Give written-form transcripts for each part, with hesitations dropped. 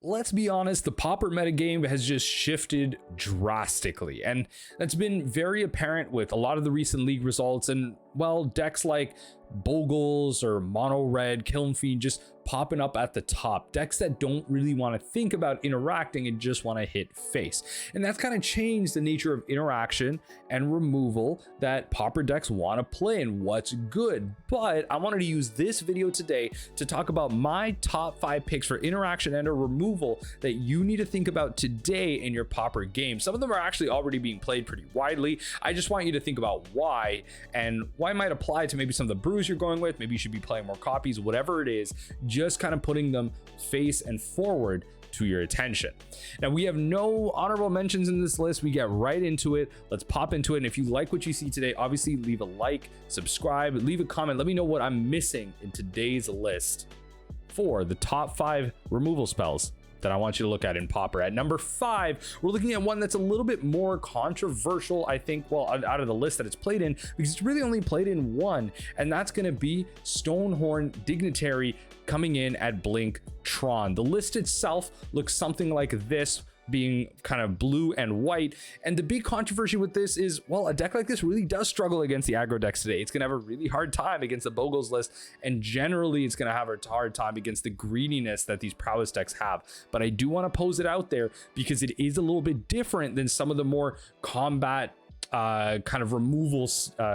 Let's be honest, the Pauper metagame has just shifted drastically, and that's been very apparent with a lot of the recent league results. And well, decks like Bogles or Mono Red, Kiln Fiend just popping up at the top. Decks that don't really want to think about interacting and just want to hit face. And that's kind of changed the nature of interaction and removal that Pauper decks want to play and what's good. But I wanted to use this video today to talk about my top 5 picks for interaction and a removal that you need to think about today in your Pauper game. Some of them are actually already being played pretty widely. I just want you to think about why and why it might apply to maybe some of the brews you're going with. Maybe you should be playing more copies, whatever it is, just kind of putting them face and forward to your attention. Now, we have no honorable mentions in this list. We get right into it. Let's pop into it. And if you like what you see today, obviously leave a like, subscribe, leave a comment. Let me know what I'm missing in today's list for the top 5 removal spells that I want you to look at in Pauper. At number 5, we're looking at one that's a little bit more controversial, I think, well, out of the list that it's played in, because it's really only played in one, and that's going to be Stonehorn Dignitary coming in at Blink Tron. The list itself looks something like this, being kind of blue and white. And the big controversy with this is, well, a deck like this really does struggle against the aggro decks today. It's going to have a really hard time against the Bogles list, and generally it's going to have a hard time against the greediness that these prowess decks have. But I do want to pose it out there because it is a little bit different than some of the more combat kind of removal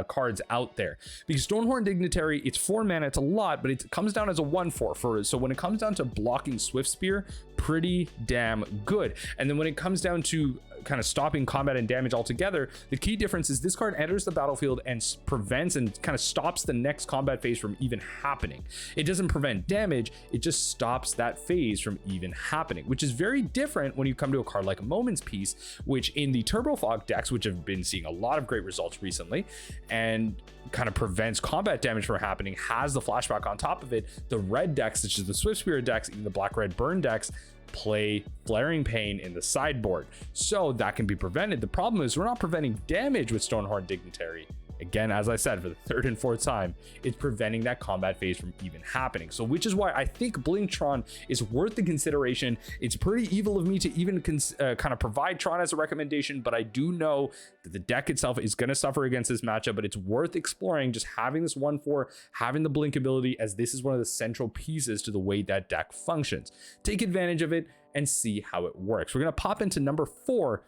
cards out there, because Stonehorn Dignitary, it's 4 mana, it's a lot, but it comes down as a 1/4 so when it comes down to blocking Swift Spear, pretty damn good. And then when it comes down to kind of stopping combat and damage altogether, the key difference is this card enters the battlefield and prevents and kind of stops the next combat phase from even happening. It doesn't prevent damage, it just stops that phase from even happening, which is very different when you come to a card like Moment's Peace, which in the Turbo Fog decks, which have been seeing a lot of great results recently and kind of prevents combat damage from happening, has the flashback on top of it. The red decks, such as the Swift Spirit decks, even the black red burn decks, play Flaring Pain in the sideboard, so that can be prevented. The problem is we're not preventing damage with Stonehorn Dignitary. Again, as I said, for the 3rd and 4th time, it's preventing that combat phase from even happening. So which is why I think Blink Tron is worth the consideration. It's pretty evil of me to even kind of provide Tron as a recommendation, but I do know that the deck itself is going to suffer against this matchup, but it's worth exploring just having this 1/4, having the blink ability, as this is one of the central pieces to the way that deck functions. Take advantage of it and see how it works. We're going to pop into number 4.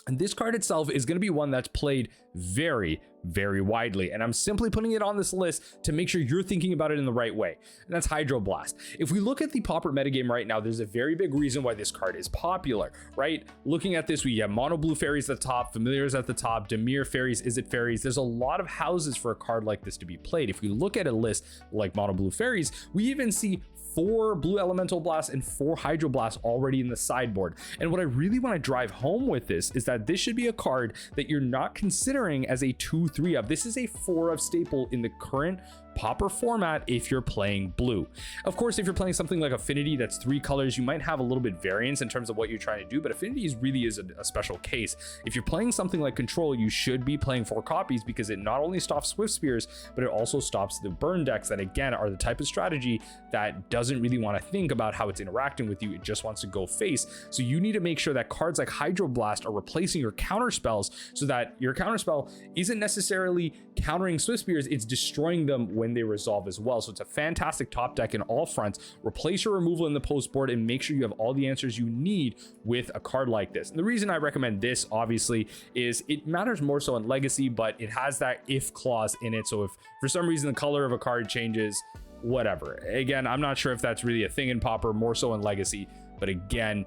And this card itself is going to be one that's played very, very widely. And I'm simply putting it on this list to make sure you're thinking about it in the right way. And that's Hydroblast. If we look at the Pauper metagame right now, there's a very big reason why this card is popular, right? Looking at this, we have Mono Blue Fairies at the top, Familiars at the top, Dimir Fairies, Izzet Fairies. There's a lot of houses for a card like this to be played. If we look at a list like Mono Blue Fairies, we even see 4 Blue Elemental Blasts and 4 Hydroblasts already in the sideboard. And what I really want to drive home with this is that this should be a card that you're not considering as a 2/3 of. This is a 4 of staple in the current Pauper format if you're playing blue. Of course, if you're playing something like Affinity that's 3 colors, you might have a little bit variance in terms of what you're trying to do, but Affinity really is a special case. If you're playing something like Control, you should be playing 4 copies, because it not only stops Swift Spears, but it also stops the burn decks that, again, are the type of strategy that doesn't really want to think about how it's interacting with you. It just wants to go face. So you need to make sure that cards like Hydroblast are replacing your counter spells, so that your counter spell isn't necessarily countering Swift Spears, it's destroying them when they resolve as well. So it's a fantastic top deck in all fronts. Replace your removal in the post board and make sure you have all the answers you need with a card like this. And the reason I recommend this, obviously, is it matters more so in Legacy, but it has that if clause in it. So if for some reason the color of a card changes, whatever. Again, I'm not sure if that's really a thing in Pauper, more so in Legacy, but again,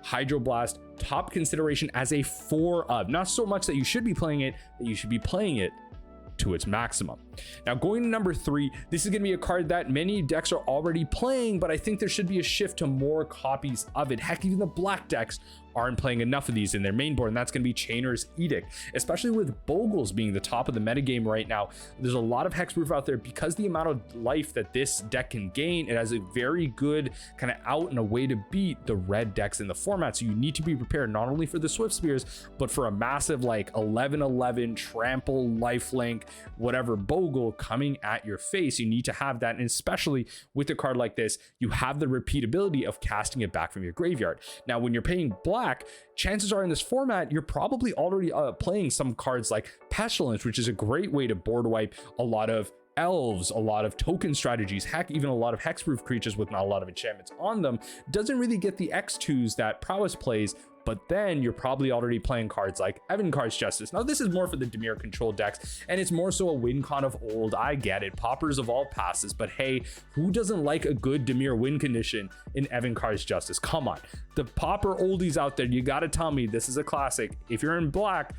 Hydroblast, top consideration as a 4 of. Not so much that you should be playing it, that you should be playing it to its maximum. Now, going to number 3, this is going to be a card that many decks are already playing, but I think there should be a shift to more copies of it. Heck, even the black decks aren't playing enough of these in their main board, and that's going to be Chainer's Edict, especially with Bogles being the top of the metagame right now. There's a lot of hexproof out there because the amount of life that this deck can gain. It has a very good kind of out and a way to beat the red decks in the format. So you need to be prepared not only for the Swift Spears, but for a massive like 11/11 trample, lifelink, whatever Bogles Bogle coming at your face. You need to have that, and especially with a card like this, you have the repeatability of casting it back from your graveyard. Now when you're paying black, chances are in this format you're probably already playing some cards like Pestilence, which is a great way to board wipe a lot of elves, a lot of token strategies, heck, even a lot of hexproof creatures with not a lot of enchantments on them. Doesn't really get the X2s that Prowess plays, but then you're probably already playing cards like Evankar's Justice. Now this is more for the Dimir control decks, and it's more so a win con of old. I get it, Paupers of all passes, but hey, who doesn't like a good Dimir win condition in Evankar's Justice? Come on, the Pauper oldies out there, you gotta tell me this is a classic. If you're in black,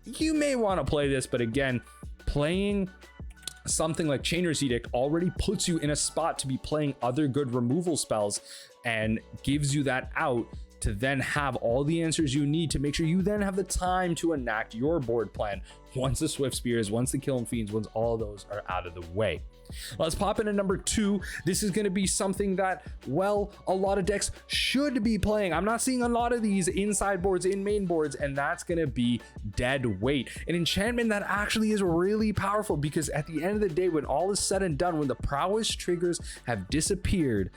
you may want to play this, but again, playing something like Chainer's Edict already puts you in a spot to be playing other good removal spells and gives you that out to then have all the answers you need to make sure you then have the time to enact your board plan once the Swift Spears, once the Kiln Fiends, once all of those are out of the way. Let's pop into number 2. This is going to be something that, well, a lot of decks should be playing. I'm not seeing a lot of these inside boards, in main boards, and that's going to be Dead Weight, an enchantment that actually is really powerful, because at the end of the day, when all is said and done, when the prowess triggers have disappeared,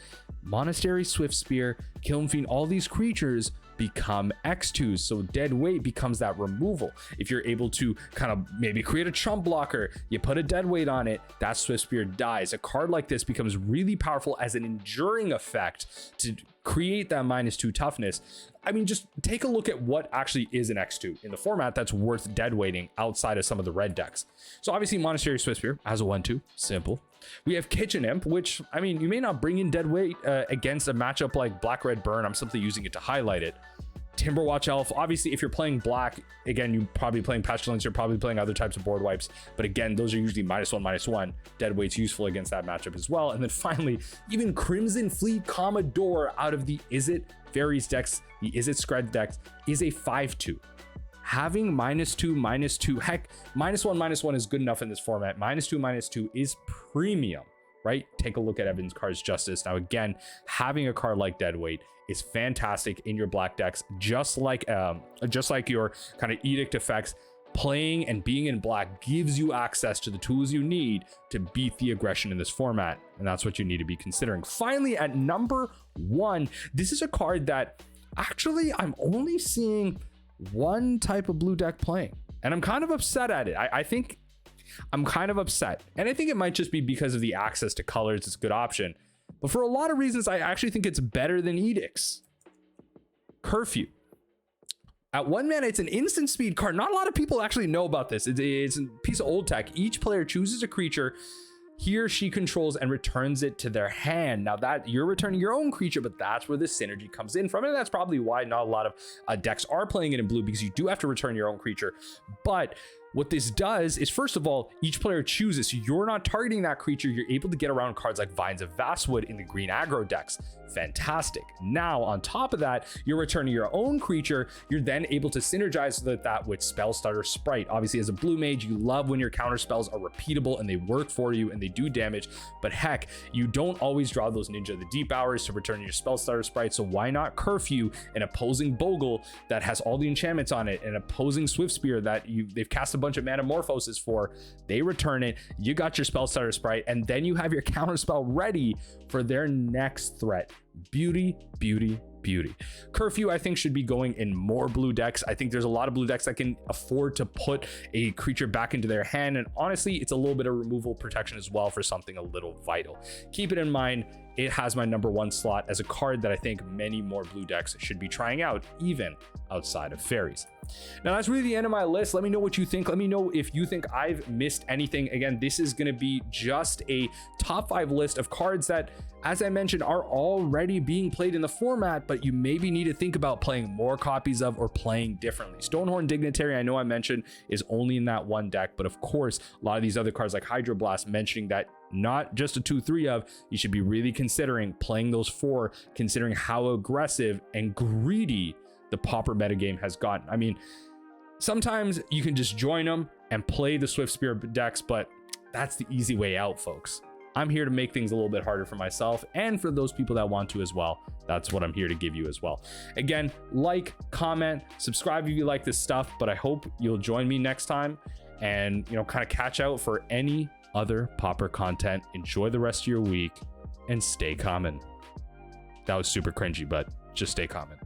Monastery, Swift Spear, Kiln Fiend, all these creatures become X2s. So Dead Weight becomes that removal. If you're able to kind of maybe create a trump blocker, you put a Dead Weight on it, that Swift Spear dies. A card like this becomes really powerful as an enduring effect to create that -2 toughness. I mean, just take a look at what actually is an X2 in the format that's worth dead weighting outside of some of the red decks. So obviously Monastery Swift Spear has a 1/2, simple. We have Kitchen Imp, which, I mean, you may not bring in dead weight against a matchup like Black Red Burn. I'm simply using it to highlight it. Timberwatch Elf, obviously if you're playing black, again, you're probably playing Pestilence, you're probably playing other types of board wipes, but again, those are usually -1/-1. Dead Weight's useful against that matchup as well. And then finally, even Crimson Fleet Commodore out of the Izzet Fairies decks, the Izzet Scred decks, is a 5/2. Having -2/-2, heck, -1/-1 is good enough in this format. -2/-2 is premium, right? Take a look at Evankar's Justice. Now again, having a card like Dead Weight is fantastic in your black decks, just like your kind of Edict effects. Playing and being in black gives you access to the tools you need to beat the aggression in this format, and that's what you need to be considering. Finally, at number 1, this is a card that actually I'm only seeing one type of blue deck playing, and I'm kind of upset at it. I think I'm kind of upset, and I think it might just be because of the access to colors. It's a good option, but for a lot of reasons I actually think it's better than Edicts. Curfew. At 1 mana, it's an instant speed card. Not a lot of people actually know about this. It's a piece of old tech. Each player chooses a creature he or she controls and returns it to their hand. Now that you're returning your own creature, but that's where the synergy comes in from, and that's probably why not a lot of decks are playing it in blue, because you do have to return your own creature. But what this does is, first of all, each player chooses, so you're not targeting that creature. You're able to get around cards like Vines of Vastwood in the green aggro decks. Fantastic. Now, on top of that, you're returning your own creature. You're then able to synergize that with Spellstarter Sprite. Obviously, as a blue mage, you love when your counter spells are repeatable and they work for you and they do damage. But heck, you don't always draw those Ninja of the Deep Hours to return your Spellstarter Sprite. So why not Curfew, an opposing Bogle that has all the enchantments on it, an opposing Swift Spear that they've cast a bunch of Manamorphosis for, they return it, you got your Spellstarter Sprite, and then you have your counter spell ready for their next threat. Beauty, beauty, beauty. Curfew, I think, should be going in more blue decks. I think there's a lot of blue decks that can afford to put a creature back into their hand, and honestly, it's a little bit of removal protection as well for something a little vital. Keep it in mind, it has my number 1 slot as a card that I think many more blue decks should be trying out, even outside of fairies. Now that's really the end of my list. Let me know what you think. Let me know if you think I've missed anything. Again, this is going to be just a top 5 list of cards that, as I mentioned, are already being played in the format, but you maybe need to think about playing more copies of or playing differently. Stonehorn Dignitary, I know I mentioned, is only in that one deck, but of course, a lot of these other cards like Hydroblast, mentioning that not just a 2/3 of, you should be really considering playing those 4, considering how aggressive and greedy the Pauper metagame has gotten. I mean, sometimes you can just join them and play the Swift Spear decks, but that's the easy way out, folks. I'm here to make things a little bit harder for myself and for those people that want to as well. That's what I'm here to give you as well. Again, like, comment, subscribe if you like this stuff, but I hope you'll join me next time and, kind of catch out for any other Pauper content. Enjoy the rest of your week and stay common. That was super cringy, but just stay common.